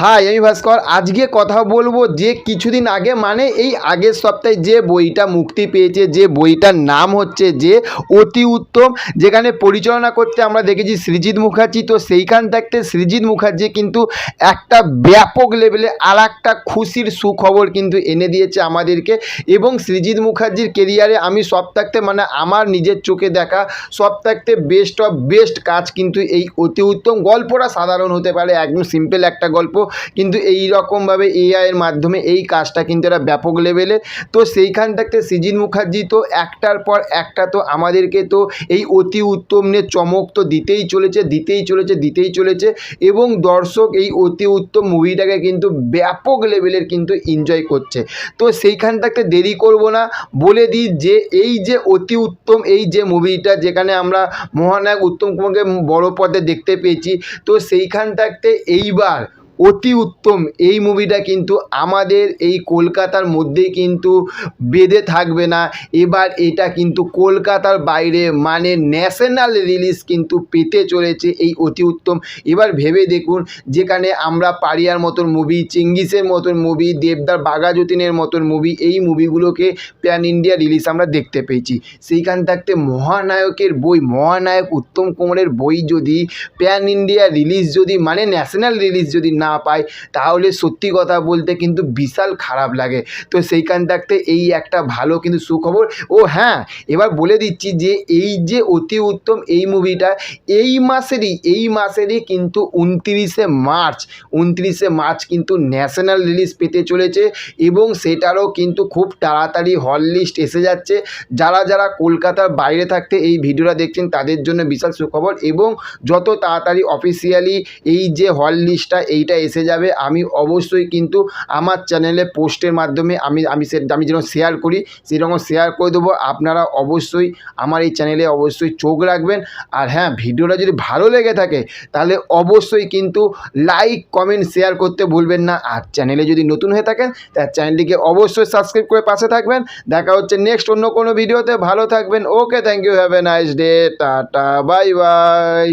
High, আমি ভাস্কর। আজকে কথা বলবো যে কিছুদিন আগে মানে এই আগের সপ্তাহে যে বইটা মুক্তি পেয়েছে, যে বইটার নাম হচ্ছে যে অতি উত্তম, যেখানে পরিচালনা করতে আমরা দেখেছি সৃজিত মুখার্জি। তো সেইখান থাকতে সৃজিত মুখার্জি কিন্তু একটা ব্যাপক লেভেলে আর একটা খুশির সুখবর কিন্তু এনে দিয়েছে আমাদেরকে। এবং সৃজিত মুখার্জির কেরিয়ারে আমি সব থাকতে মানে আমার নিজের চোখে দেখা সব থাকতে বেস্ট অফ বেস্ট কাজ কিন্তু এই অতি উত্তম। গল্পটা সাধারণ হতে পারে, একদম সিম্পল একটা গল্প, কিন্তু এই রকমভাবে এআইয়ের মাধ্যমে এই কাজটা কিন্তু একটা ব্যাপক লেভেলে। তো সেইখান থাকতে সৃজিত মুখার্জি তো একটার পর একটা তো আমাদেরকে তো এই অতি উত্তম নিয়ে চমক তো দিতেই চলেছে এবং দর্শক এই অতি উত্তম মুভিটাকে কিন্তু ব্যাপক লেভেলের কিন্তু এনজয় করছে। তো সেইখান থাকতে দেরি করব না, বলে দিই যে এই যে অতি উত্তম এই যে মুভিটা, যেখানে আমরা মহানায়ক উত্তম কুমারকে বড় পর্দায় দেখতে পেয়েছি, তো সেইখান থাকতে এইবার অতি উত্তম এই মুভিটা কিন্তু আমাদের এই কলকাতার মধ্যেই কিন্তু বেঁধে থাকবে না। এবার এটা কিন্তু কলকাতার বাইরে মানে ন্যাশনাল রিলিজ কিন্তু পেতে চলেছে এই অতি উত্তম। এবার ভেবে দেখুন, যেখানে আমরা পারিয়ার মতন মুভি, চেঙ্গিসের মতন মুভি, দেবদার বাঘা যতীনের মতন মুভি, এই মুভিগুলোকে প্যান ইন্ডিয়া রিলিজ আমরা দেখতে পেয়েছি। সেইখান থাকতে মহানায়কের বই, মহানায়ক উত্তম কুমারের বই যদি প্যান ইন্ডিয়া রিলিজ যদি মানে ন্যাশনাল রিলিজ যদি না পায়, তাহলে সত্যি কথা বলতে কিন্তু বিশাল খারাপ লাগে। তো সেইখান থাকতে এই একটা ভালো কিন্তু সুখবর। ও হ্যাঁ, এবার বলে দিচ্ছি যে এই যে অতি উত্তম এই মুভিটা এই মাসেরই কিন্তু 29শে মার্চ কিন্তু ন্যাশনাল রিলিজ পেতে চলেছে এবং সেটারও কিন্তু খুব তাড়াতাড়ি হল লিস্ট এসে যাচ্ছে। যারা যারা কলকাতার বাইরে থাকতে এই ভিডিওটা দেখছেন তাদের জন্য বিশাল সুখবর। এবং যত তাড়াতাড়ি অফিসিয়ালি এই যে হল লিস্টটা এইটা এসে যাবে, আমি অবশ্যই কিন্তু আমার চ্যানেলে পোস্টের মাধ্যমে আমি যেরকম শেয়ার করি সেরকম শেয়ার করে দেবো। আপনারা অবশ্যই আমার এই চ্যানেলে অবশ্যই চোখ রাখবেন। আর হ্যাঁ, ভিডিওটা যদি ভালো লেগে থাকে তাহলে অবশ্যই কিন্তু লাইক কমেন্ট শেয়ার করতে ভুলবেন না। আর চ্যানেলে যদি নতুন হয়ে থাকেন তার চ্যানেলটিকে অবশ্যই সাবস্ক্রাইব করে পাশে থাকবেন। দেখা হচ্ছে নেক্সট অন্য কোনো ভিডিওতে। ভালো থাকবেন। Okay, thank you, have a nice day, tata, bye by.